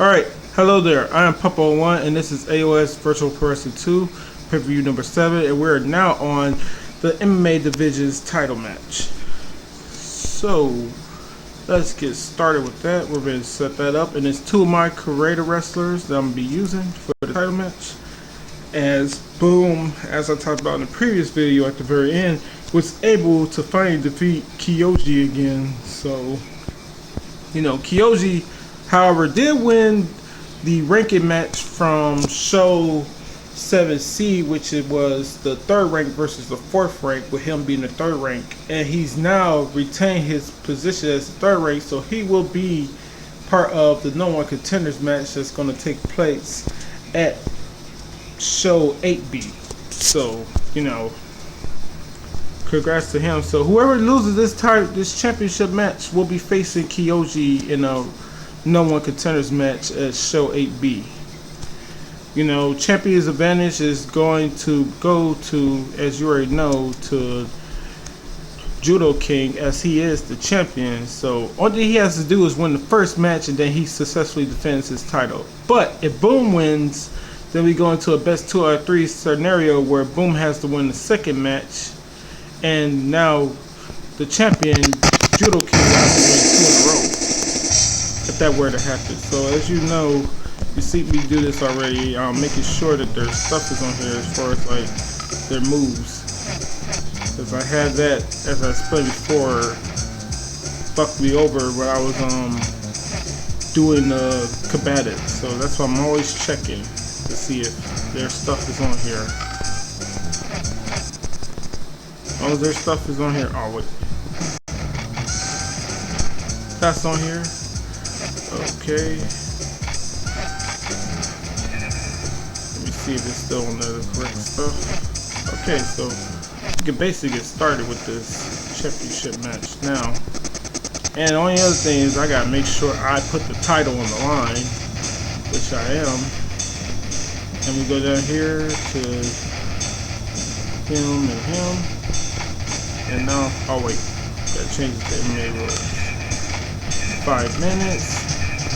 Alright, hello there. I am part1 and this is AOS Virtual Pro Wrestling 2, pay-per-view number 7, and we're now on the MMA Division's title match. So, let's get started with that. We're going to set that up, and it's two of my creator wrestlers that I'm going to be using for the title match. As Boom, as I talked about in the previous video at the very end, was able to finally defeat Kyoji again. So, you know, Kyoji, however, did win the ranking match from Show 7C, which it was the third rank versus the fourth rank, with him being the third rank, and he's now retained his position as the third rank, so he will be part of the No One Contenders match that's going to take place at Show 8B. So, you know, congrats to him. So whoever loses this championship match will be facing Kyoji in a No One Contenders match at Show 8B. You know, champion's advantage is going to go to, as you already know, to Judo King, as he is the champion. So all that he has to do is win the first match, and then he successfully defends his title. But if Boom wins, then we go into a best 2 out of 3 scenario where Boom has to win the second match, and now the champion Judo King will have to win 2 in a row if that were to happen. So as you know, you see me do this already, making sure that their stuff is on here as far as like their moves, because I had that, as I explained before, fucked me over when I was doing the combative. So that's why I'm always checking to see if their stuff is on here. Oh, their stuff is on here. Oh wait, that's on here. Okay. Let me see if it's still on the correct stuff. Okay, so you can basically get started with this championship match now. And the only other thing is I gotta make sure I put the title on the line, which I am. And we go down here to him and him. And now, oh wait, gotta change it to MMA rules. 5 minutes,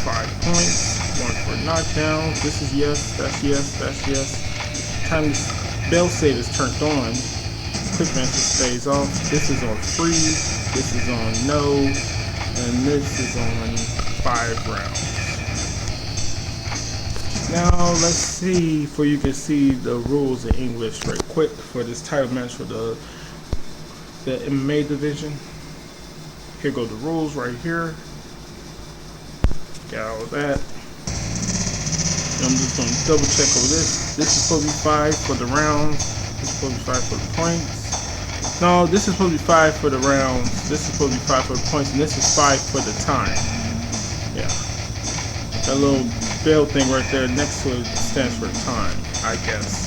5 points, 1 for knockdown. This is yes, that's yes, that's yes. Time this bell save is turned on, quick match stays off. This is on free, this is on no, and this is on 5 rounds. Now let's see, for you can see the rules in English right quick for this title match for the MMA division. Here go the rules right here. Got all of that. I'm just going to double check over this. This is supposed to be 5 for the rounds. This is supposed to be 5 for the points. No, this is supposed to be 5 for the rounds. This is supposed to be 5 for the points, and this is 5 for the time. Yeah. That little bell thing right there next to it stands for time, I guess.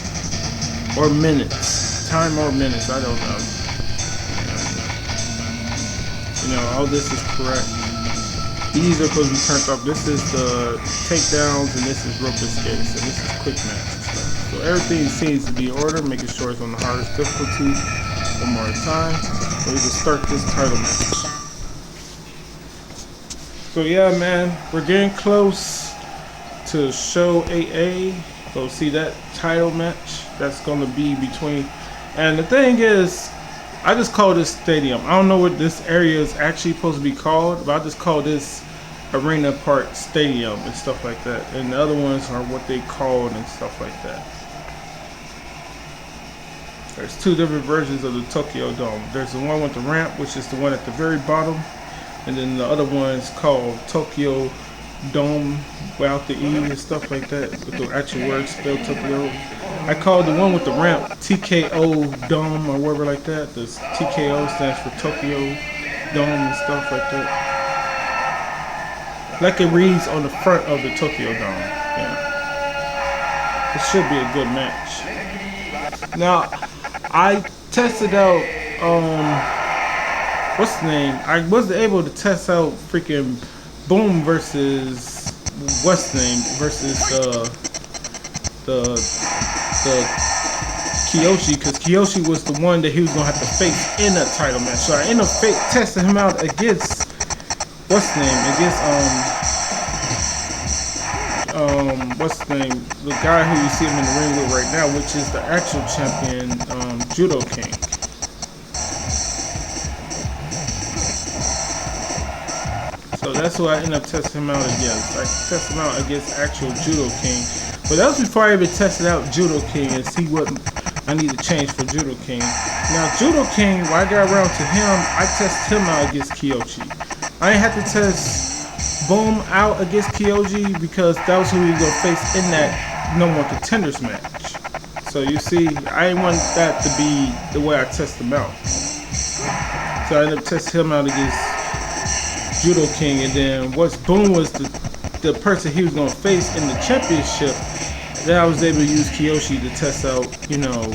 Or minutes. Time or minutes, I don't know. You know, all this is correct. These are supposed to be turned off. This is the takedowns, and this is rope escapes, and this is quick match and stuff. So everything seems to be in order, making sure it's on the hardest difficulty. One more time, so we can start this title match. So yeah, man, we're getting close to Show 8A. So see that title match? That's going to be between, and the thing is, I just call this stadium. I don't know what this area is actually supposed to be called, but I just call this arena part stadium and stuff like that. And the other ones are what they called and stuff like that. There's 2 different versions of the Tokyo Dome. There's the one with the ramp, which is the one at the very bottom, and then the other one is called Tokyo Dome without the E and stuff like that, with the actual word spelled Tokyo. I call the one with the ramp TKO Dome or whatever like that. The TKO stands for Tokyo Dome and stuff like that. Like it reads on the front of the Tokyo Dome. Yeah. It should be a good match. Now, I tested out, what's the name? I wasn't able to test out freaking Boom versus, what's the name? Versus the Kyoji, because Kyoji was the one that he was going to have to face in a title match. So I ended up testing him out against, what's the name? Against, what's his name? The guy who you see him in the ring with right now, which is the actual champion, Judo King. So that's who I ended up testing him out against. I tested him out against actual Judo King. But that was before I even tested out Judo King and see what I need to change for Judo King. Now Judo King, when I got around to him, I tested him out against Kyoji. I didn't have to test Boom out against Kyoji because that was who we were going to face in that No More Contenders match. So you see, I didn't want that to be the way I test him out. So I ended up testing him out against Judo King, and then once Boom was the person he was going to face in the championship, then I was able to use Kyoshi to test out, you know,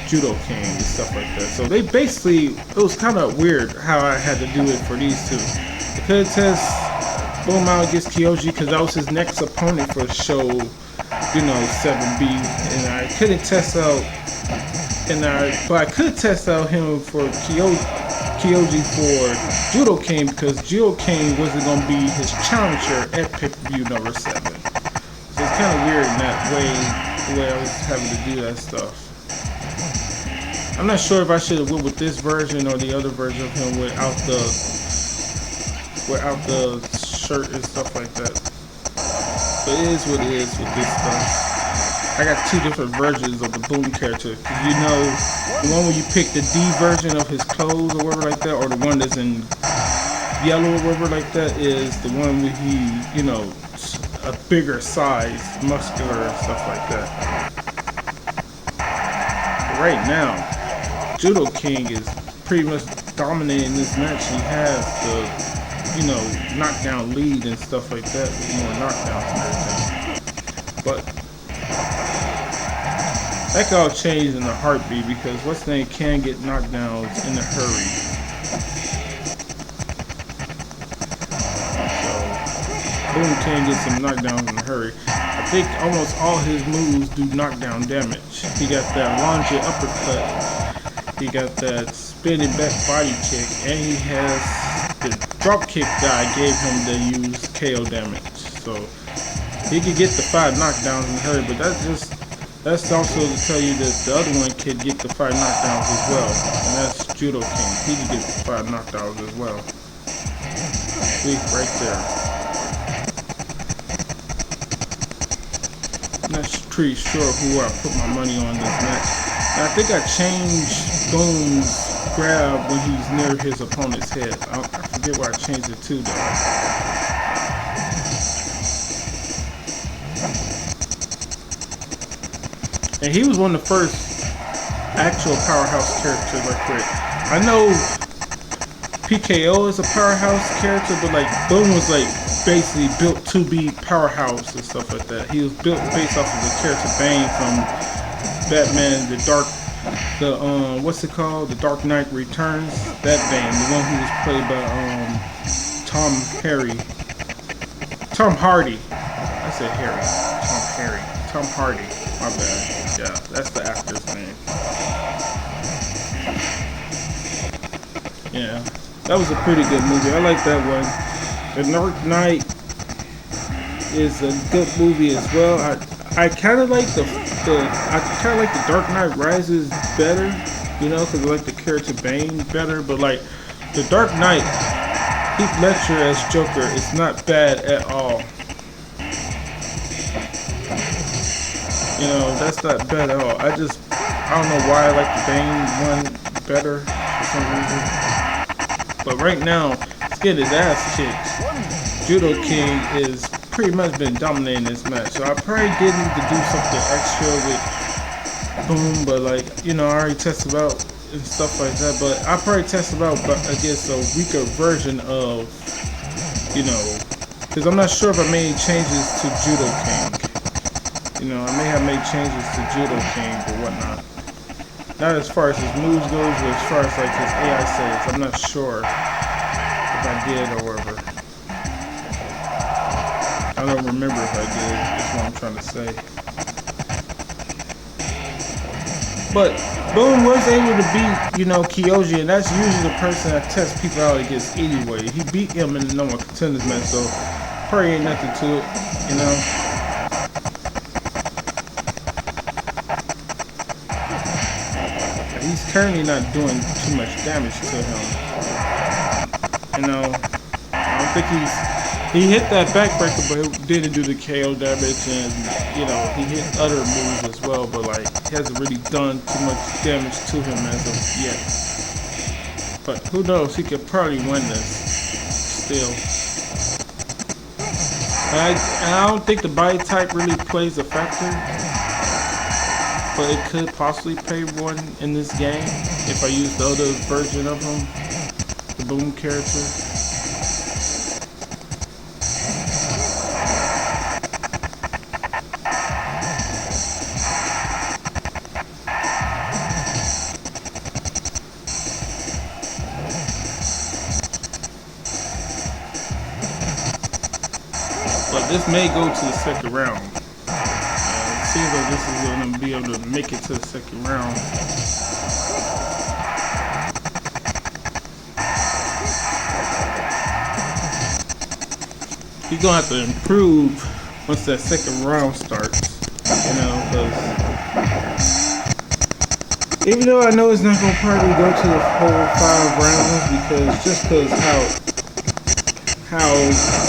Judo King and stuff like that. So they basically, it was kind of weird how I had to do it for these two. I could test Boom out against Kyoshi because that was his next opponent for show, you know, 7B, and I couldn't test out, but I could test out him for Kyoji for Judo King because Judo King wasn't going to be his challenger at PPV number 7. So it's kind of weird in that way, the way I was having to do that stuff. I'm not sure if I should have went with this version or the other version of him without the shirt and stuff like that. But it is what it is with this stuff. I got two different versions of the Boom character. You know, the one where you pick the D version of his clothes or whatever like that, or the one that's in yellow or whatever like that, is the one where he, you know, a bigger size, muscular and stuff like that. But right now, Judo King is pretty much dominating this match. He has the, you know, knockdown lead and stuff like that, with more knockdowns and everything. But that could all change in a heartbeat because what's the name can get knockdowns in a hurry. So Boom can get some knockdowns in a hurry. I think almost all his moves do knockdown damage. He got that lunge uppercut, he got that spinning back body kick, and he has the drop kick that I gave him to use KO damage. So he could get the 5 knockdowns in a hurry, but that's also to tell you that the other one could get the 5 knockdowns as well, and that's Judo King. He could get the 5 knockdowns as well. See, right there. I'm not pretty sure who I put my money on this match. And I think I changed Boom's grab when he's near his opponent's head. I forget where I changed it to though. And he was one of the first actual powerhouse characters right there. I know PKO is a powerhouse character, but like Boom was like basically built to be powerhouse and stuff like that. He was built based off of the character Bane from Batman, what's it called? The Dark Knight Returns. That Bane, the one who was played by Tom Hardy. I said Harry. Tom Hardy. My bad. Yeah, that's the actor's name. Yeah, that was a pretty good movie. I like that one. The Dark Knight is a good movie as well. I kind of like the Dark Knight Rises better, you know, because I like the character Bane better. But like the Dark Knight, Heath Ledger as Joker is not bad at all. You know, that's not bad at all. I don't know why I like the Bane one better for some reason. But right now, he's getting his ass kicked. Judo King is pretty much been dominating this match. So I probably did need to do something extra with Boom, but like, you know, I already tested out and stuff like that. But I probably tested out against a weaker version of, you know, because I'm not sure if I made changes to Judo King. You know, I may have made changes to Judo King or whatnot. Not as far as his moves goes, but as far as like his AI saves, I'm not sure if I did or whatever. I don't remember if I did, that's what I'm trying to say. But Boom was able to beat, you know, Kyoji, and that's usually the person that tests people out against anyway. He beat him in the No More Contenders match, so probably ain't nothing to it, you know. apparently not doing too much damage to him. You know, I don't think he hit that backbreaker, but it didn't do the KO damage, and you know, he hit other moves as well, but like he hasn't really done too much damage to him as of yet. But who knows? He could probably win this still. I don't think the body type really plays a factor, but it could possibly play one in this game if I use the other version of him, the Boom character. But this may go to the second round. It seems like this is going to be able to make it to the second round. He's going to have to improve once that second round starts. You know, because even though I know it's not going to probably go to the whole 5 rounds, because how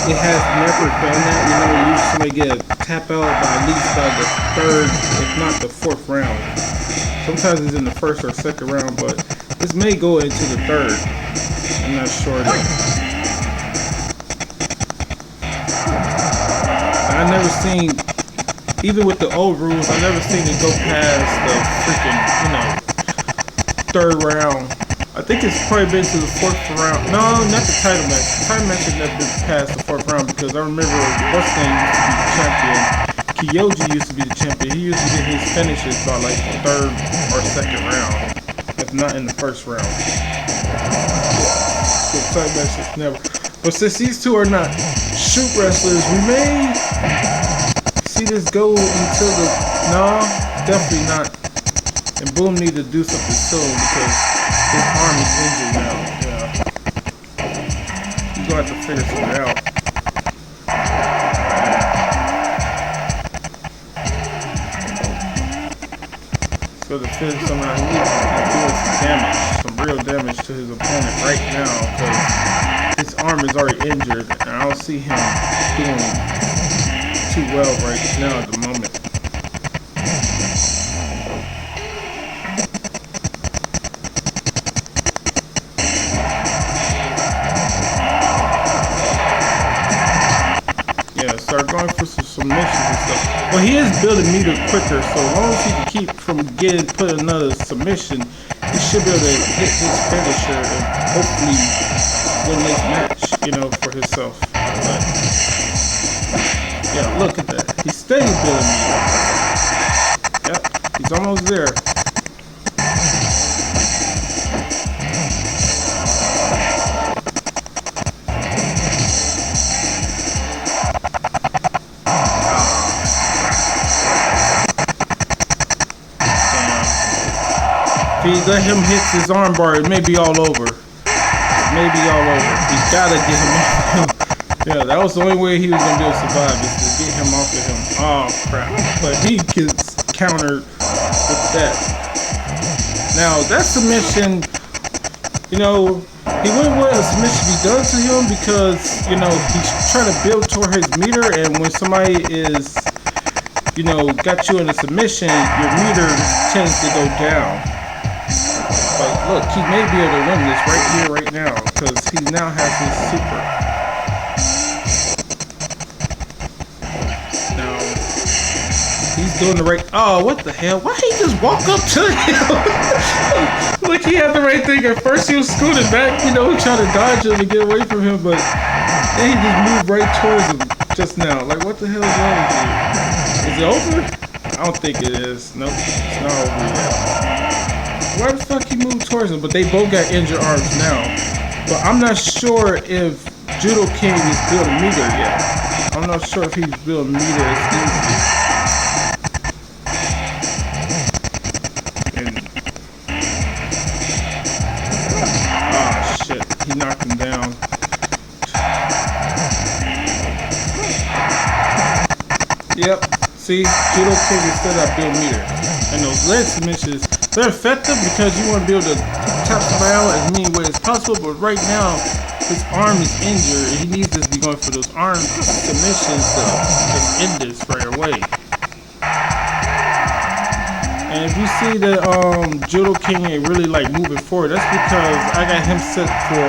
it has never done that. You know, you usually get a tap out by at least by the 3rd, if not the 4th round. Sometimes it's in the 1st or 2nd round, but this may go into the 3rd. I'm not sure though. I never seen, even with the old rules, I never seen it go past the freaking, you know, 3rd round. I think it's probably been to the 4th round. No, not the title match. The title match has never been past the 4th round, because I remember what's name used to be the champion. Kyoji used to be the champion. He used to get his finishes by like the 3rd or 2nd round, if not in the 1st round. So the title match is never. But since these two are not shoot wrestlers, we may see this go until the. No, definitely not. And Boom need to do something soon, because his arm is injured now. Yeah. He's gonna have to figure something out. So to finish somehow, he needs to do some damage, some real damage to his opponent right now, because his arm is already injured, and I don't see him doing too well right now at the moment. Start going for some submissions and stuff. Well, he is building meter quicker, so as long as he can keep from put another submission, he should be able to hit his finisher and hopefully win this match, you know, for himself. But yeah, look at that. He's steady building meter. Yep, he's almost there. If he let him hit his arm bar, it may be all over. It may be all over. He gotta get him off of him. Yeah, that was the only way he was gonna be able to survive, is to get him off of him. Oh crap. But he gets countered with that. Now that submission, you know, he wouldn't want a submission to be done to him, because, you know, he's trying to build toward his meter, and when somebody is, you know, got you in a submission, your meter tends to go down. But look, he may be able to win this right here, right now, because he now has his super. Now, he's doing the right. Oh, what the hell? Why he just walk up to him? Look, he had the right thing. At first, he was scooting back, you know, trying to dodge him and get away from him, but then he just moved right towards him just now. Like, what the hell is wrong with you? Is it over? I don't think it is. Nope, it's not over yet. Why the fuck he moved towards him? But they both got injured arms now. But I'm not sure if Judo King is building meter yet. I'm not sure if he's building meter as easily. And oh shit, he knocked him down. Yep. See, Judo King is still up build meter. And those leg submissions They're effective because you want to be able to tap somebody out as many ways as possible, but right now his arm is injured and he needs to be going for those arm submissions to just end this right away. And if you see that Judo King ain't really like moving forward, that's because I got him set for,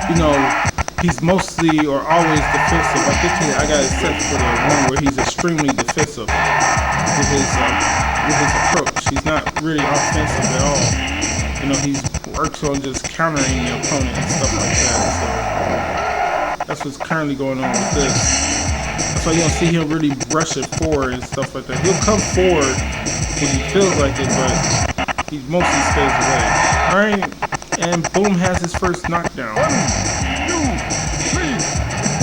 you know, he's mostly or always defensive. I think I got it set for the one where he's extremely defensive with his approach. He's not really offensive at all. You know, he works on just countering the opponent and stuff like that. So that's what's currently going on with this. That's why you don't see him really rushing forward and stuff like that. He'll come forward when he feels like it, but he mostly stays away. Alright, and Boom has his first knockdown. 1, 2, 3,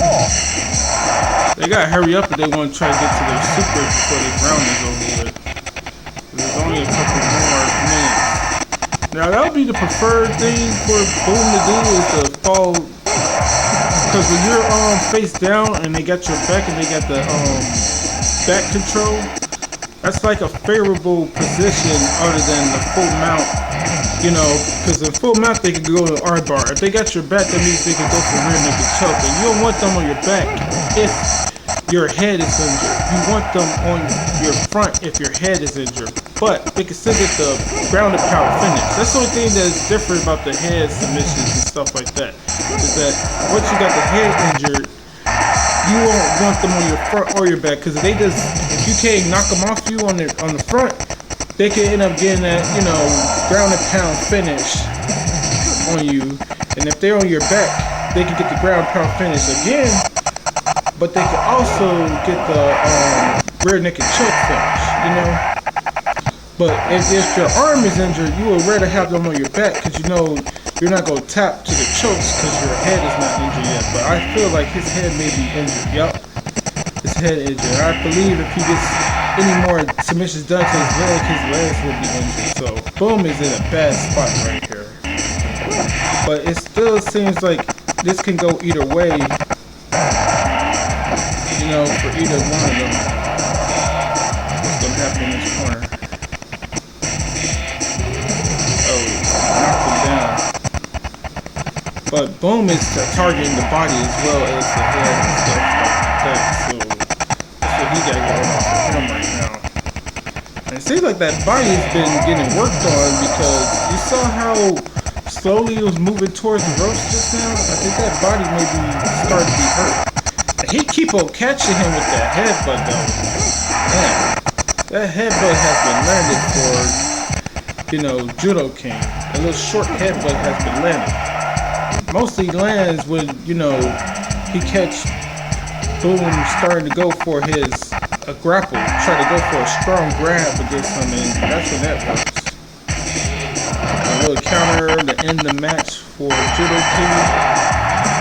4. They gotta hurry up if they want to try to get to their super before this round is over with. There's only a couple more minutes. Now that would be the preferred thing for Boom to do, is to fall, because when you're face down and they got your back and they got the back control, that's like a favorable position other than the full mount. You know, because in full mount they can go to R bar. If they got your back, that means they can go for rear naked choke. And you don't want them on your back if your head is injured. You want them on your front if your head is injured. But they can still get the grounded power finish. That's the only thing that's different about the head submissions and stuff like that. Is that once you got the head injured, you won't want them on your front or your back. Because if you can't knock them off you on the front, they can end up getting that, you know, grounded pound finish on you. And if they're on your back, they can get the ground pound finish again. But they can also get the rear naked choke finish, you know. But if your arm is injured, you would rather have them on your back because you know you're not going to tap to the chokes because your head is not injured yet. But I feel like his head may be injured. Yup, his head injured. I believe if he gets any more submissions done to his legs will be injured. So Boom is in a bad spot right here. But it still seems like this can go either way. You know, for either one of them. What's going to happen in this corner? But Boom is targeting the body as well as the head and stuff like that, so that's what he got going on for him right now. And it seems like that body has been getting worked on because you saw how slowly it was moving towards the ropes just now. I think that body maybe started to be hurt. And he keep on catching him with that headbutt though. Man, that headbutt has been landed for, you know, Judo King. A little short headbutt has been landed. Mostly lands when, you know, he catch Boom starting to go for his grapple, try to go for a strong grab against him, and that's when that works. A little counter to end the match for Judo King.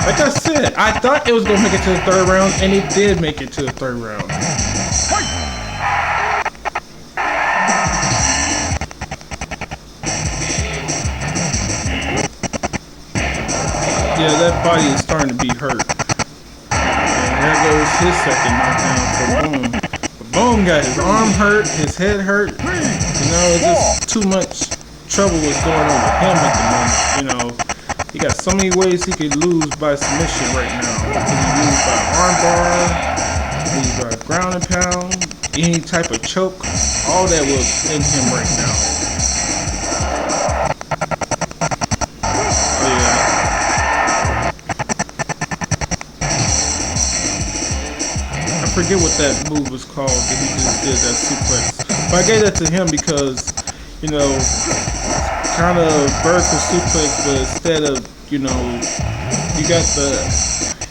Like I said, I thought it was going to make it to the third round, and it did make it to the third round. Yeah, that body is starting to be hurt. And there goes his second knockdown for Boom. But Boom got his arm hurt, his head hurt. You know, it's just too much trouble was going on with him at the moment. You know, he got so many ways he could lose by submission right now. He could lose by arm bar, lose by ground and pound, any type of choke. All that will end him right now. I forget what that move was called that he just did, that suplex. But I gave that to him because, you know, kind of vertical suplex, but instead of, you know, you got the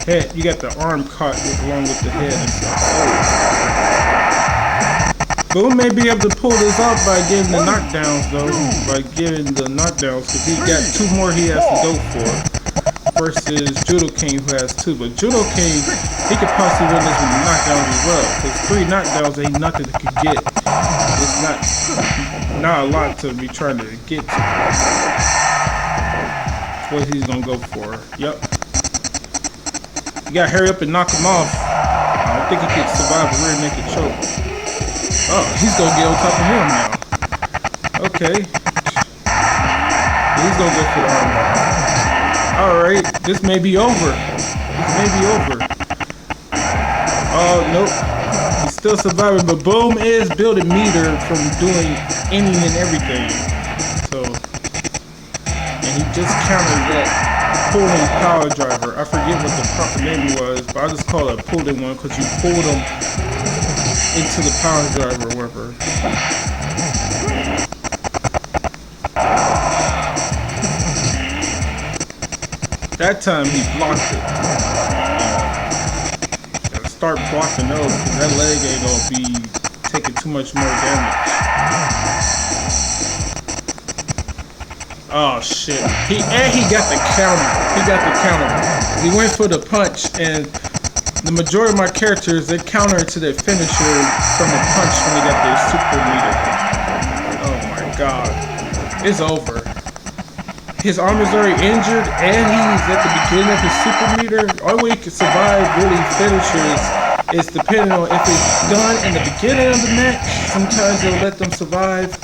head, you got the arm caught along with the head and stuff. Boom may be able to pull this off by getting the knockdowns though, by getting the knockdowns, because he got two more he has to go for. Versus Judo King, who has two. But Judo King, he could possibly win this with knockdowns as well. Because 3 knockdowns ain't nothing he could get. It's not a lot to be trying to get to. That's what he's gonna go for. Yep. You gotta hurry up and knock him off. I don't think he can survive a rear naked choke. Oh, he's gonna get on top of him now. Okay. He's gonna go for the armbar. Alright, this may be over. This may be over. Oh, nope. He's still surviving, but Boom is building meter from doing any and everything. So, and he just countered that pulling power driver. I forget what the proper name was, but I just call it a pulled in one because you pulled him into the power driver or whatever. That time he blocked it. Gotta start blocking those because that leg ain't gonna be taking too much more damage. Oh shit. He got the counter. He got the counter. He went for the punch, and the majority of my characters, they counter to their finisher from the punch when they got their super meter. Oh my god. It's over. His arm is already injured, and he's at the beginning of his super meter. The only way he can survive really finishers is depending on if it's done in the beginning of the match. Sometimes they'll let them survive,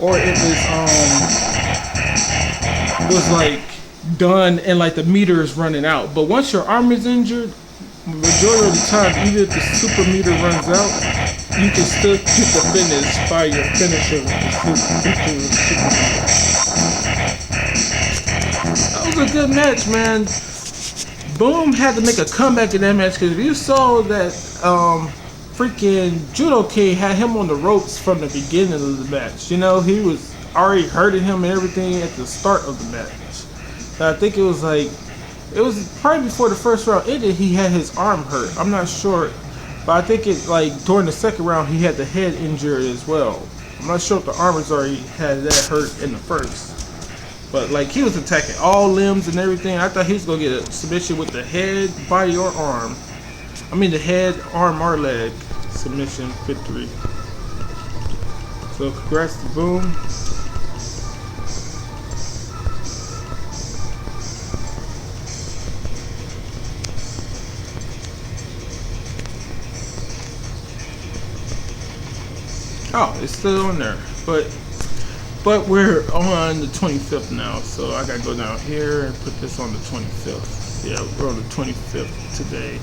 or if it's was like done and like the meter is running out. But once your arm is injured, majority of the time, even if the super meter runs out, you can still get the finish by your finisher with the super meter. That was a good match, man. Boom had to make a comeback in that match because if you saw that freaking Judo King had him on the ropes from the beginning of the match. You know, he was already hurting him and everything at the start of the match. So I think it was probably before the first round ended, he had his arm hurt. I'm not sure, but I think it like during the second round he had the head injured as well. I'm not sure if the arm was already had that hurt in the first. But like he was attacking all limbs and everything. I thought he was gonna get a submission with the head, body, or arm. I mean the head, arm, or leg submission victory. So congrats to Boom. Oh, it's still on there, but we're on the 25th now, so I gotta go down here and put this on the 25th. Yeah, we're on the 25th today.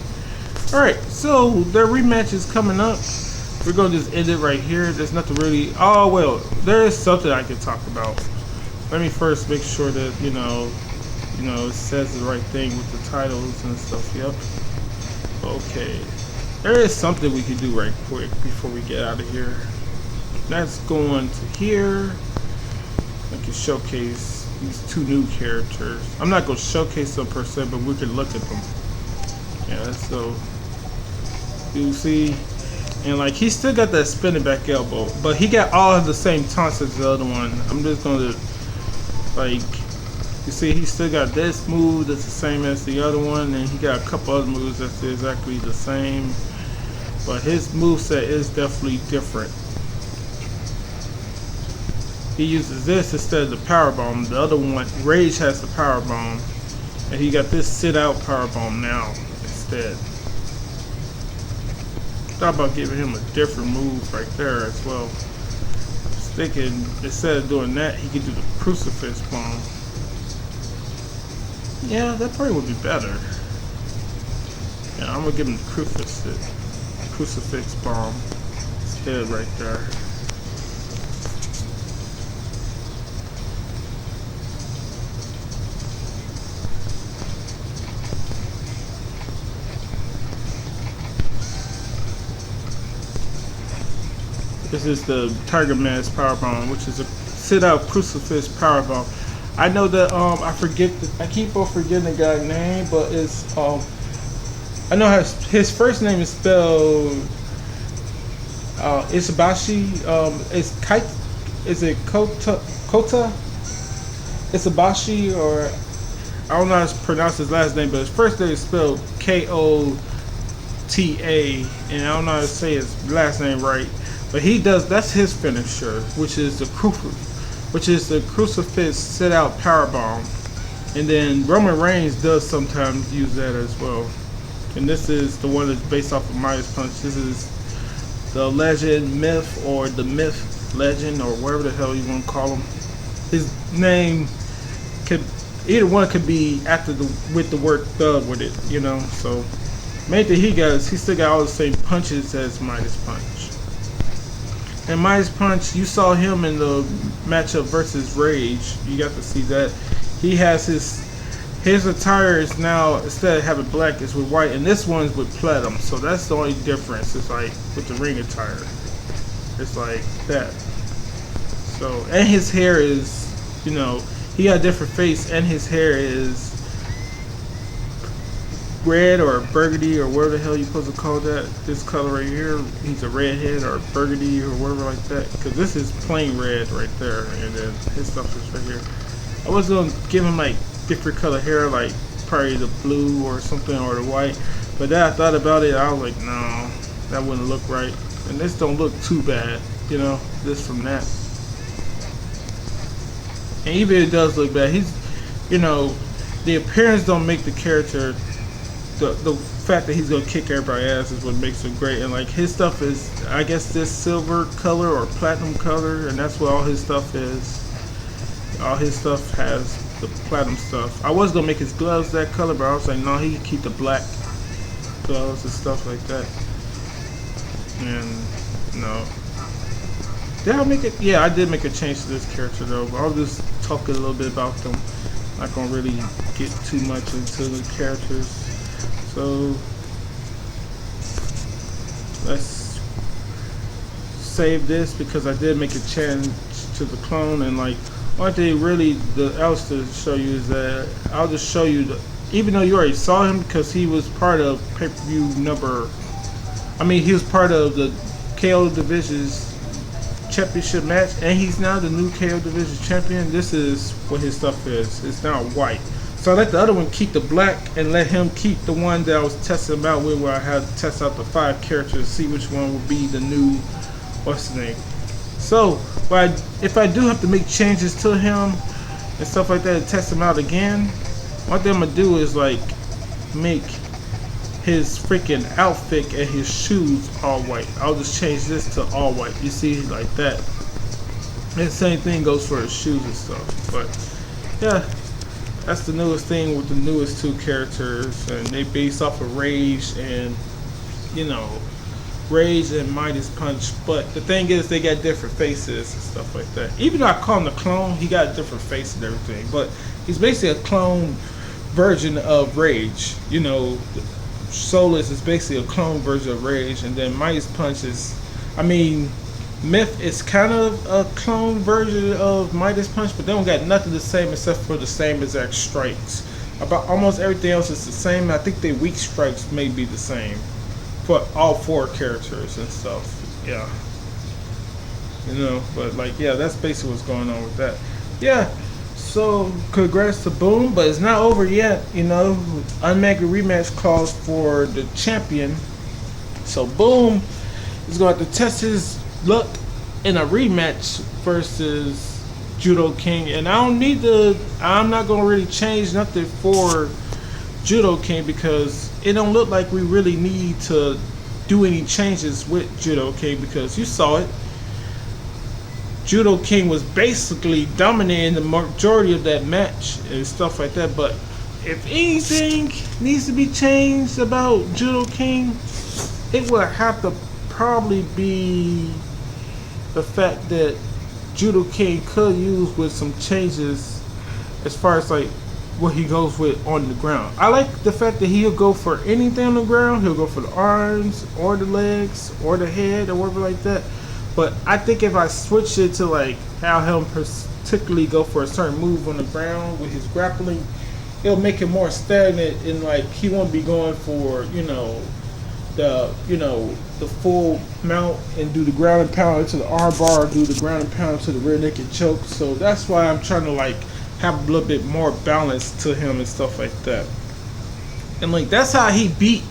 Alright, so their rematch is coming up. We're gonna just end it right here. There's nothing really. Oh well, there is something I can talk about. Let me first make sure that you know, it says the right thing with the titles and stuff. Yep. Okay. There is something we can do right quick before we get out of here. That's going to here. I can showcase these two new characters. I'm not going to showcase them per se, but we can look at them. Yeah, so you see, and like he still got that spinning back elbow, but he got all of the same taunts as the other one. I'm just going to like, you see, he still got this move that's the same as the other one, and he got a couple other moves that's exactly the same, but his moveset is definitely different. He uses this instead of the power bomb. The other one, Rage, has the power bomb, and he got this sit out power bomb now instead. Thought about giving him a different move right there as well. I was thinking instead of doing that, he could do the crucifix bomb. Yeah, that probably would be better. Yeah, I'm gonna give him the crucifix bomb instead right there. This is the Tiger Mask power bomb, which is a sit-out crucifix power bomb. I know that I keep on forgetting the guy's name, but it's I know his first name is spelled Isabashi. Is it Kota Isabashi, or I don't know how to pronounce his last name, but his first name is spelled Kota, and I don't know how to say his last name right. But he does, that's his finisher, which is the crucifix sit out power bomb. And then Roman Reigns does sometimes use that as well. And this is the one that's based off of Midas Punch. This is the legend, myth, or the myth legend or whatever the hell you want to call him. His name could either one could be after with the word thug with it, you know. So main thing he got is he still got all the same punches as Midas Punch. And Midas Punch, you saw him in the matchup versus Rage. You got to see that. He has his attire is now, instead of having black, it's with white, and this one's with platinum. So that's the only difference. It's like with the ring attire, it's like that. So, and his hair is, you know, he got a different face, and his hair is red or burgundy or whatever the hell you're supposed to call that. This color right here, he's a redhead or burgundy or whatever like that. Because this is plain red right there, and then his stuff is right here. I was gonna give him like different color hair, like probably the blue or something, or the white. But then I thought about it, I was like, no, that wouldn't look right. And this don't look too bad, you know, this from that. And even if it does look bad, he's, you know, the appearance don't make the character. The fact that he's gonna kick everybody's ass is what makes him great. And like his stuff is, I guess, this silver color or platinum color, and that's what all his stuff is. All his stuff has the platinum stuff. I was gonna make his gloves that color, but I was like, no, he can keep the black gloves and stuff like that. And no, did I make it? Yeah, I did make a change to this character though. But I'll just talk a little bit about them. Not gonna really get too much into the characters. So let's save this because I did make a change to the clone, and like one thing really else to show you is that I'll just show you even though you already saw him because he was part of pay-per-view number. I mean, he was part of the KO Division's championship match, and he's now the new KO Division champion. This is what his stuff is. It's now white. So I let the other one keep the black and let him keep the one that I was testing about with, where I had to test out the 5 characters, see which one would be the new, what's the name. So if I do have to make changes to him and stuff like that and test him out again, what I'm gonna do is like make his freaking outfit and his shoes all white. I'll just change this to all white. You see, like that. And the same thing goes for his shoes and stuff. But yeah, that's the newest thing with the newest 2 characters, and they based off of Rage and, you know, Rage and Midas Punch. But the thing is, they got different faces and stuff like that. Even though I call him the clone, he got a different face and everything. But he's basically a clone version of Rage. You know, Soulless is basically a clone version of Rage, and then Midas Punch is, I mean, Myth is kind of a clone version of Midas Punch, but they don't got nothing the same except for the same exact strikes. About almost everything else is the same. I think their weak strikes may be the same for all 4 characters and stuff. Yeah, you know, but like, yeah, that's basically what's going on with that. Yeah, so congrats to Boom, but it's not over yet. You know, Unmega rematch calls for the champion, so Boom is going to have to test his luck in a rematch versus Judo King. And I'm not going to really change nothing for Judo King because it don't look like we really need to do any changes with Judo King, because you saw it. Judo King was basically dominating the majority of that match and stuff like that. But if anything needs to be changed about Judo King, it would have to probably be the fact that Judo King could use with some changes as far as like what he goes with on the ground. I like the fact that he'll go for anything on the ground. He'll go for the arms or the legs or the head or whatever like that. But I think if I switch it to like how him particularly go for a certain move on the ground with his grappling, it'll make it more stagnant, and like he won't be going for, you know, the full mount and do the ground and pound to the arm bar, do the ground and pound to the rear naked choke. So that's why I'm trying to like have a little bit more balance to him and stuff like that. And like that's how he beat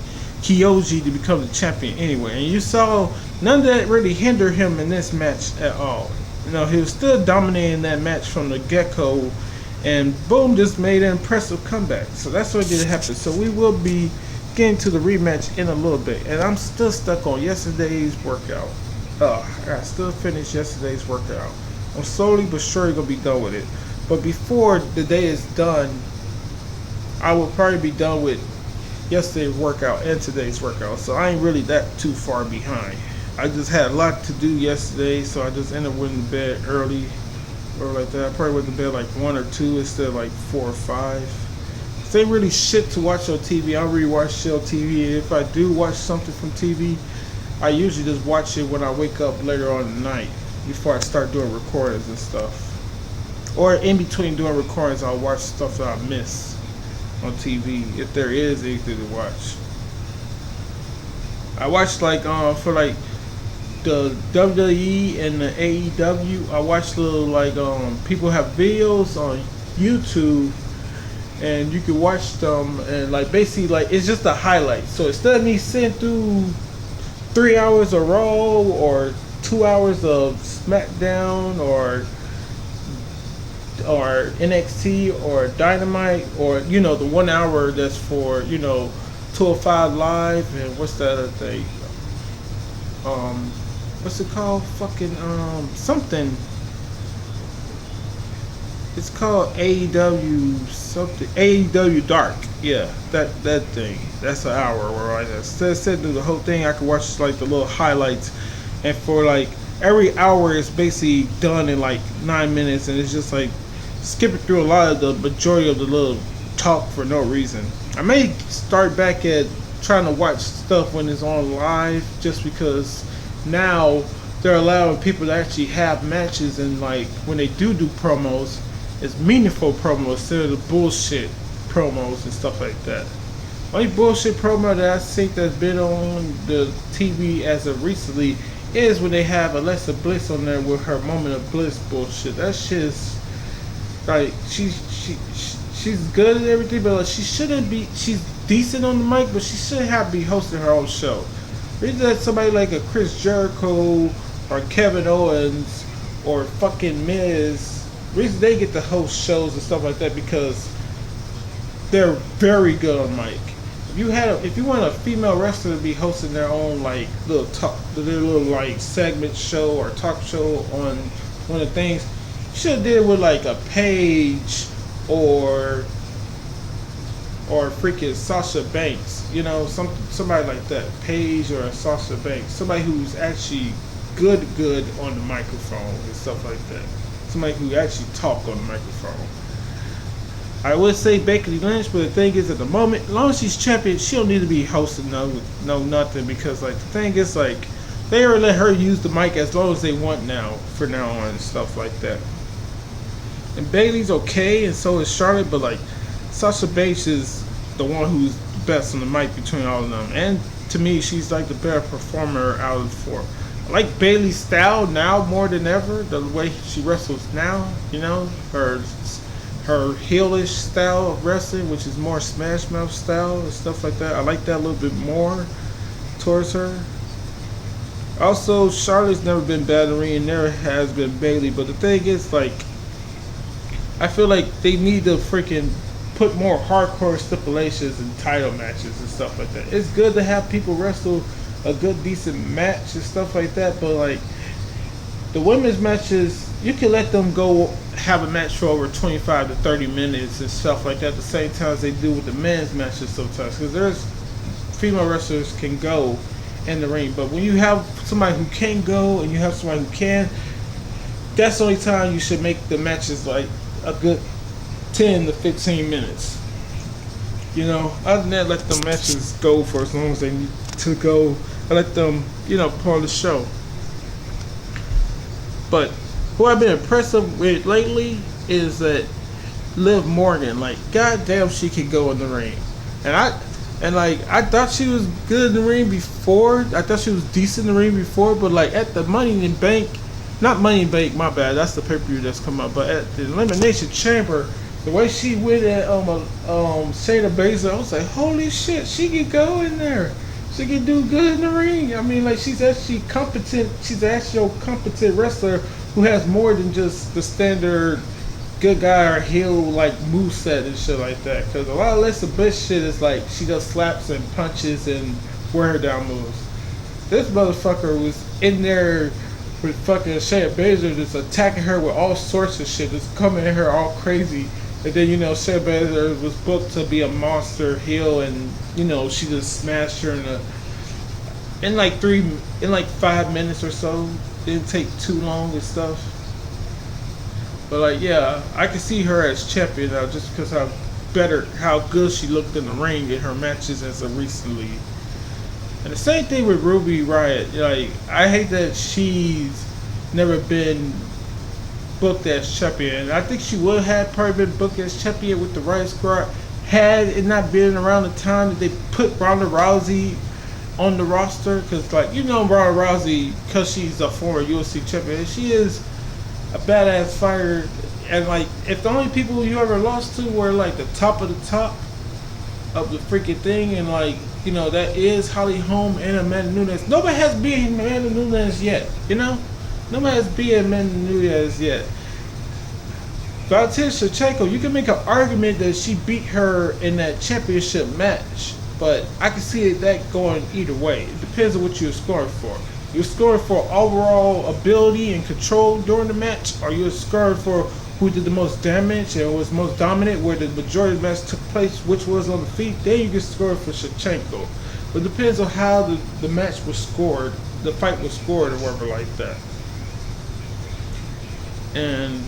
Kyoji to become the champion anyway. And you saw none of that really hindered him in this match at all. You know, he was still dominating that match from the get-go, and Boom just made an impressive comeback. So that's what did happen. So we will be getting to the rematch in a little bit, and I'm still stuck on yesterday's workout. I gotta still finish yesterday's workout. I'm slowly but surely gonna be done with it. But before the day is done, I will probably be done with yesterday's workout and today's workout. So I ain't really that too far behind. I just had a lot to do yesterday, so I just ended up going to bed early or like that. I probably went to bed like 1 or 2 instead of like 4 or 5. It ain't really shit to watch on TV. I don't really watch shit on TV. If I do watch something from TV, I usually just watch it when I wake up later on at night before I start doing recordings and stuff. Or in between doing recordings, I'll watch stuff that I miss on TV if there is anything to watch. I watched like for like the WWE and the AEW. I watch little like people have videos on YouTube, and you can watch them and like basically like it's just a highlight. So instead of me sitting through 3 hours of Raw or 2 hours of SmackDown or NXT or Dynamite or the 1 hour that's for 205 Live and what's that other thing? What's it called? Fucking something. It's called AEW something. AEW Dark. Yeah, that thing. That's an hour where I instead of sitting through the whole thing, I could watch like the little highlights, and for like every hour is basically done in like 9 minutes, and it's just like skipping through a lot of the majority of the little talk for no reason. I may start back at trying to watch stuff when it's on live, just because now they're allowing people to actually have matches, and like when they do promos, it's meaningful promos instead of the bullshit promos and stuff like that. Only bullshit promo that I think that's been on the TV as of recently is when they have Alexa Bliss on there with her moment of bliss bullshit. That shit is like she's good at everything, but like, she shouldn't be. She's decent on the mic, but she shouldn't have to be hosting her own show. Reason that somebody like a Chris Jericho or Kevin Owens or fucking Miz, reason they get to host shows and stuff like that because they're very good on mic. If you want a female wrestler to be hosting their own like their little like segment show or talk show on one of the things, you should have did with like a Paige or freaking Sasha Banks, somebody like that, Paige or Sasha Banks, somebody who's actually good on the microphone and stuff like that, somebody who actually talk on the microphone. I would say Becky Lynch, but the thing is, at the moment, as long as she's champion, she don't need to be hosting no nothing, because like the thing is, like they already let her use the mic as long as they want from now on and stuff like that. And Bayley's okay, and so is Charlotte, but like Sasha Banks is the one who's best on the mic between all of them, and to me, she's like the better performer out of the four. I like Bayley's style now more than ever. The way she wrestles now, her heelish style of wrestling, which is more Smash Mouth style and stuff like that. I like that a little bit more towards her. Also, Charlotte's never been bad in the ring, and never has been Bayley. But the thing is, like, I feel like they need to freaking put more hardcore stipulations in title matches and stuff like that. It's good to have people wrestle a good, decent match and stuff like that, but like the women's matches, you can let them go have a match for over 25 to 30 minutes and stuff like that, the same time as they do with the men's matches sometimes, because there's female wrestlers can go in the ring, but when you have somebody who can go and you have somebody who can, that's the only time you should make the matches like a good 10 to 15 minutes. Other than that, let the matches go for as long as they need to go. I let them, part of the show. But who I've been impressed with lately is that Liv Morgan. Like, goddamn, she can go in the ring. And I thought she was good in the ring before. I thought she was decent in the ring before. But like at the Money in Bank, not Money in Bank, my bad. That's the pay-per-view that's come up. But at the Elimination Chamber, the way she went at Shayna Baszler, I was like, holy shit, she can go in there. She can do good in the ring. I mean, like, she's actually competent. She's an actual competent wrestler who has more than just the standard good guy or heel like moveset and shit like that. Because a lot of Alexa Bliss shit is like she just slaps and punches and wear her down moves. This motherfucker was in there with fucking Shayna Baszler just attacking her with all sorts of shit, just coming at her all crazy. And then, you know, Shayna Baszler was booked to be a monster heel, and, you know, she just smashed her in like 5 minutes or so. Didn't take too long and stuff. But like, yeah, I can see her as champion now just because how good she looked in the ring in her matches as of recently. And the same thing with Ruby Riott. Like, I hate that she's never been booked as champion. I think she would have probably been booked as champion with the Riott Squad had it not been around the time that they put Ronda Rousey on the roster. Because, like, you know, Ronda Rousey, because she's a former UFC champion, she is a badass fighter. And, like, if the only people you ever lost to were, like, the top of the freaking thing, and, like, you know, that is Holly Holm and Amanda Nunes. Nobody has beaten Amanda Nunes yet, you know? Nobody has beaten Amanda Nunes yet. Valentina Shevchenko, you can make an argument that she beat her in that championship match, but I can see that going either way. It depends on what you're scoring for. You're scoring for overall ability and control during the match, or you're scoring for who did the most damage and was most dominant, where the majority of the match took place, which was on the feet. Then you can score for Shevchenko. But it depends on how the match was scored, the fight was scored, or whatever like that. And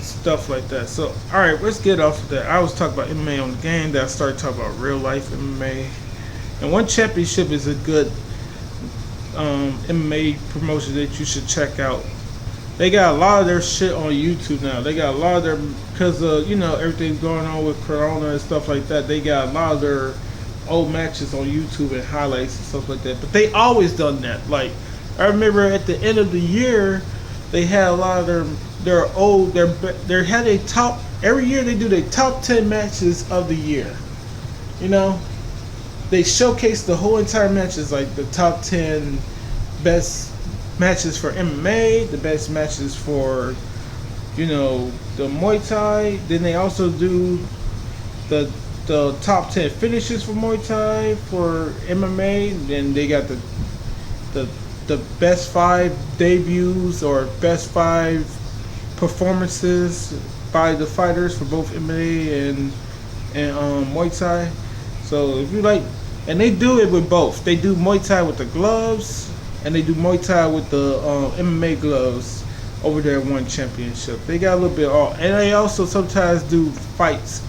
stuff like that. So, alright, let's get off of that. I was talking about MMA on the game, then I started talking about real life MMA. And One Championship is a good MMA promotion that you should check out. They got a lot of their shit on YouTube now. They got a lot of their, because you know, everything's going on with Corona and stuff like that. They got a lot of their old matches on YouTube and highlights and stuff like that. But they always done that. Like, I remember at the end of the year, they had a lot of they had a top, every year they do their top 10 matches of the year. You know, they showcase the whole entire matches, like the top 10 best matches for MMA, the best matches for, you know, the Muay Thai. Then they also do the top 10 finishes for Muay Thai, for MMA. Then they got the best 5 debuts or best 5 performances by the fighters for both MMA and Muay Thai. So if you like, and they do it with both. They do Muay Thai with the gloves, and they do Muay Thai with the MMA gloves over there at One Championship. They got a little bit all, and they also sometimes do fights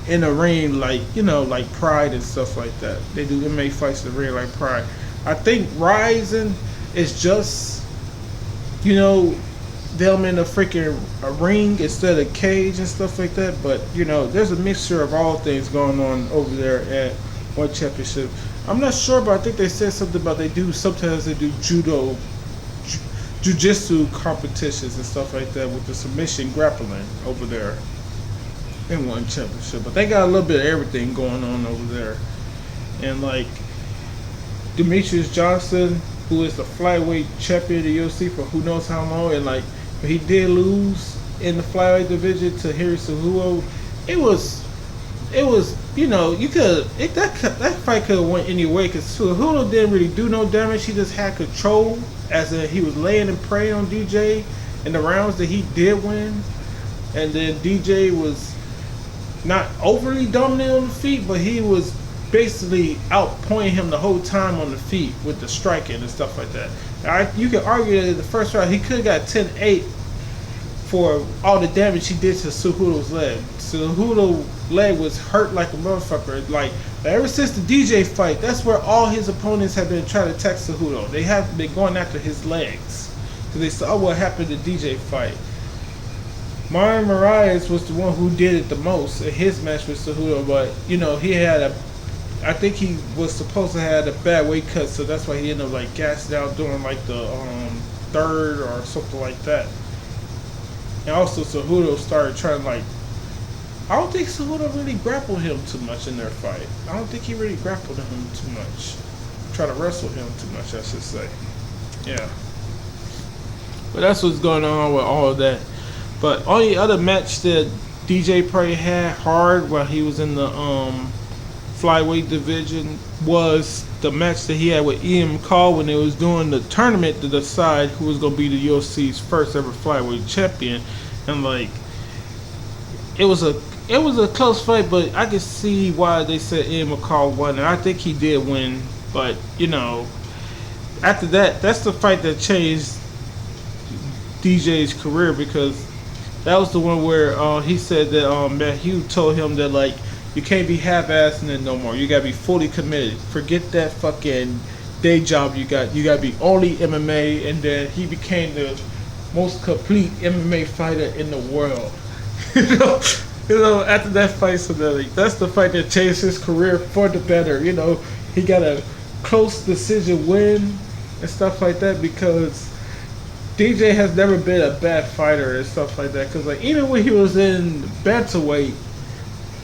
in the ring, like, you know, like Pride and stuff like that. They do MMA fights in the ring like Pride. I think Rising is just, you know, them in a freaking ring instead of cage and stuff like that. But, you know, there's a mixture of all things going on over there at One Championship. I'm not sure, but I think they said something about sometimes they do judo, jiu-jitsu competitions and stuff like that with the submission grappling over there in One Championship. But they got a little bit of everything going on over there. And like Demetrius Johnson, who is the flyweight champion of the UFC for who knows how long, and like he did lose in the flyweight division to Henry Cejudo. It was, you know, that fight could have went any way, because Cejudo didn't really do no damage. He just had control, as in he was laying and praying on DJ in the rounds that he did win. And then DJ was not overly dominant on the feet, but he was basically outpointing him the whole time on the feet with the striking and stuff like that. You could argue that in the first round he could have got 10-8 for all the damage he did to Cejudo's leg. Cejudo's leg was hurt like a motherfucker. Like, ever since the DJ fight, that's where all his opponents have been trying to attack Cejudo. They have been going after his legs, because they saw what happened to the DJ fight. Marlon Moraes was the one who did it the most in his match with Cejudo, but, you know, I think he was supposed to have a bad weight cut, so that's why he ended up like gassed out during like the third or something like that. And also Cejudo started trying to, like, I don't think Cejudo really grappled him too much in their fight. I don't think he really grappled him too much. Try to wrestle him too much, I should say. Yeah. But that's what's going on with all of that. But only other match that DJ probably had hard while he was in the flyweight division was the match that he had with Ian McCall when they was doing the tournament to decide who was gonna be the UFC's first ever flyweight champion, and like it was a close fight, but I could see why they said Ian McCall won, and I think he did win. But you know, after that, that's the fight that changed DJ's career, because that was the one where he said that Matt Hughes told him that like you can't be half-assing it no more. You gotta be fully committed. Forget that fucking day job you got. You gotta be only MMA, and then he became the most complete MMA fighter in the world. you know, after that fight, so that, like, that's the fight that changed his career for the better. You know, he got a close decision win and stuff like that, because DJ has never been a bad fighter and stuff like that. Because like even when he was in bantamweight,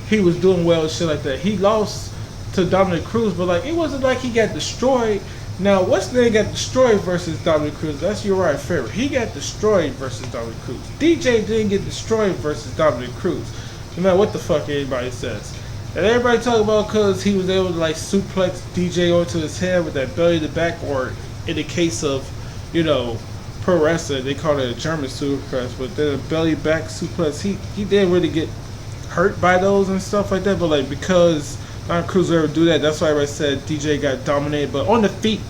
he was doing well and shit like that. He lost to Dominic Cruz, but like it wasn't like he got destroyed. Now, what's the name got destroyed versus Dominic Cruz? That's Uriah Faber. He got destroyed versus Dominic Cruz. DJ didn't get destroyed versus Dominic Cruz. No matter what the fuck anybody says. And everybody talk about because he was able to like suplex DJ onto his head with that belly to back, or in the case of, you know, pro wrestling, they call it a German suplex, but then a belly back suplex, he didn't really get hurt by those and stuff like that, but like because Dominic Cruz ever do that, that's why everybody said DJ got dominated. But on the feet,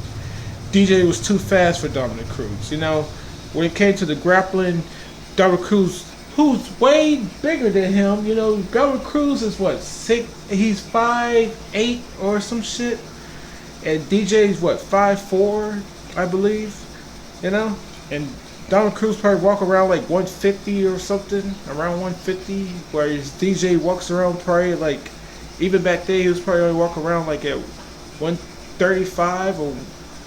DJ was too fast for Dominic Cruz. You know, when it came to the grappling, Dominic Cruz, who's way bigger than him, you know, Dominic Cruz is what, 6, he's 5'8" or some shit, and DJ's what, 5'4", I believe, you know, and Dominic Cruz probably walk around like 150 or something, around 150, whereas DJ walks around probably like, even back then he was probably only walk around like at 135, or,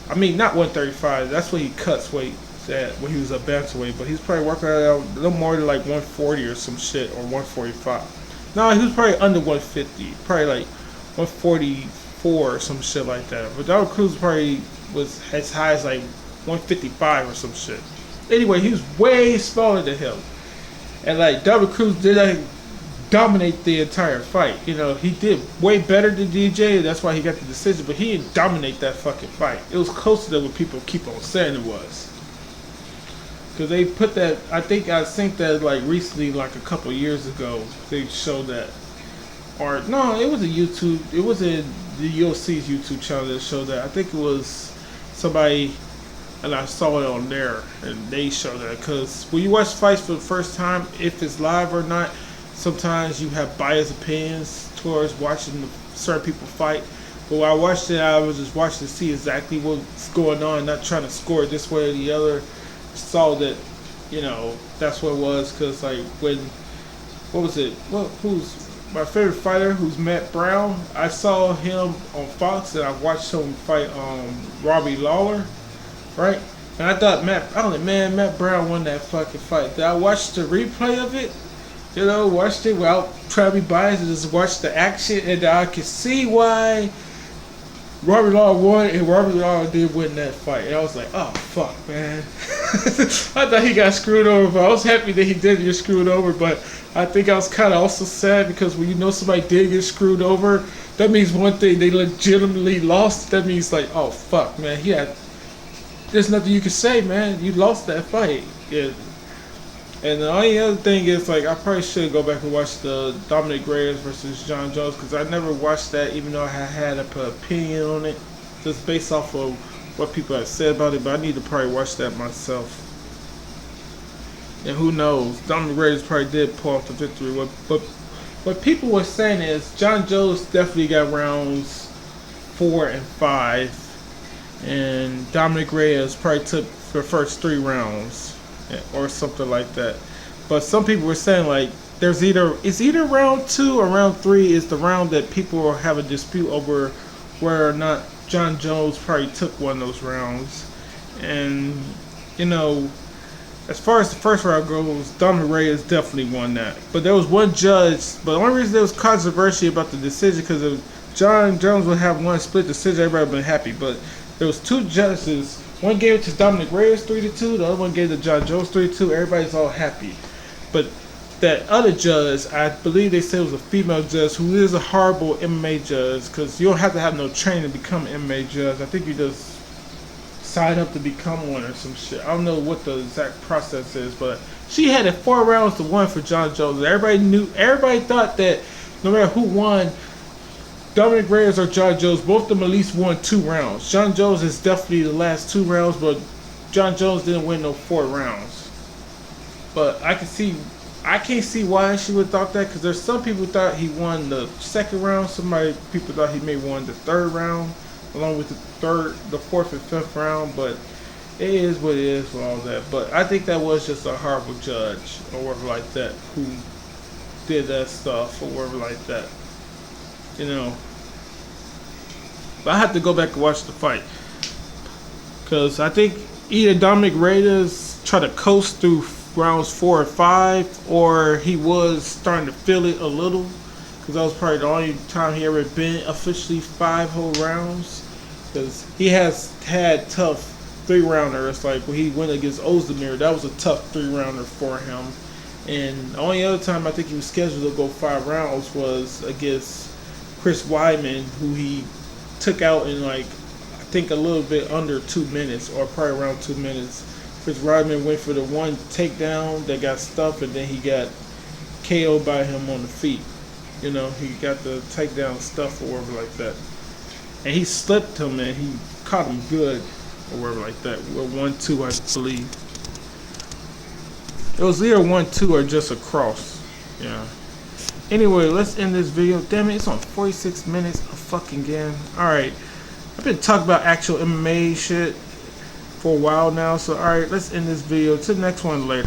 I mean not 135, that's what he cuts weight at when he was a bantamweight, but he's probably working around a little more than like 140 or some shit, or 145. No, he was probably under 150, probably like 144 or some shit like that. But Dominic Cruz probably was as high as like 155 or some shit. Anyway, he was way smaller than him, and like Dominic Cruz did like dominate the entire fight. You know, he did way better than DJ. That's why he got the decision, but he didn't dominate that fucking fight. It was closer than what people keep on saying it was. Because they put that, I think that like recently, like a couple years ago, they showed that. Or no, it was a YouTube. It was in the UFC's YouTube channel that showed that. I think it was somebody, and I saw it on there, and they showed that. Because when you watch fights for the first time, if it's live or not, sometimes you have biased opinions towards watching certain people fight. But when I watched it, I was just watching to see exactly what's going on, not trying to score it this way or the other. Saw that, you know, that's what it was. Because like when, what was it? Well, who's my favorite fighter? Who's Matt Brown? I saw him on Fox, and I watched him fight Robbie Lawler, right? And I thought Matt Brown won that fucking fight. Then I watched the replay of it. You know, watched it without trying to be biased, and just watched the action, and I could see why Robbie Lawler won, and Robbie Lawler did win that fight. And I was like, oh, fuck, man. I thought he got screwed over, but I was happy that he did get screwed over. But I think I was kind of also sad, because when you know somebody did get screwed over, that means one thing, they legitimately lost. That means like, oh, fuck, man. There's nothing you can say, man. You lost that fight. Yeah. And the only other thing is, like, I probably should go back and watch the Dominic Reyes versus John Jones, because I never watched that, even though I had an opinion on it, just based off of what people have said about it. But I need to probably watch that myself. And who knows, Dominic Reyes probably did pull off the victory. But what people were saying is John Jones definitely got rounds 4 and 5, and Dominic Reyes probably took the first 3 rounds. Or something like that. But some people were saying like it's either round 2 or round 3 is the round that people will have a dispute over whether or not John Jones probably took one of those rounds. And you know, as far as the first round goes, Dominic Reyes definitely won that. But there was one judge, but the only reason there was controversy about the decision, because if John Jones would have one split decision, everybody would have been happy. But there was 2 judges. One gave it to Dominic Reyes 3-2. The other one gave it to John Jones 3-2. Everybody's all happy. But that other judge, I believe they said it was a female judge who is a horrible MMA judge, because you don't have to have no training to become an MMA judge. I think you just sign up to become one or some shit. I don't know what the exact process is, but she had it 4 rounds to 1 for John Jones. Everybody thought that no matter who won, Dominic Reyes or John Jones, both of them at least won 2 rounds. John Jones is definitely the last 2 rounds, but John Jones didn't win no 4 rounds. But I can't see why she would have thought that, because there's some people who thought he won the 2nd round. People thought he may have won the 3rd round, along with the 4th and 5th round. But it is what it is with all that. But I think that was just a horrible judge or whatever like that who did that stuff or whatever like that. You know. But I have to go back and watch the fight, because I think either Dominic Reyes tried to coast through rounds 4 or 5, or he was starting to feel it a little, because that was probably the only time he ever been officially 5 whole rounds, because he has had tough 3-rounders, like when he went against Ozdemir. That was a tough 3-rounder for him. And the only other time I think he was scheduled to go 5 rounds was against Chris Weidman, who he took out in I think a little bit under 2 minutes, or probably around 2 minutes. Chris Weidman went for the one takedown that got stuffed, and then he got KO'd by him on the feet. You know, he got the takedown stuff or whatever like that. And he slipped him, and he caught him good or whatever like that. With 1-2, I believe. It was either 1-2 or just a cross. Yeah. Anyway, let's end this video. Damn it, it's on 46 minutes of fucking game. Alright. I've been talking about actual MMA shit for a while now, so alright, let's end this video. To the next one later.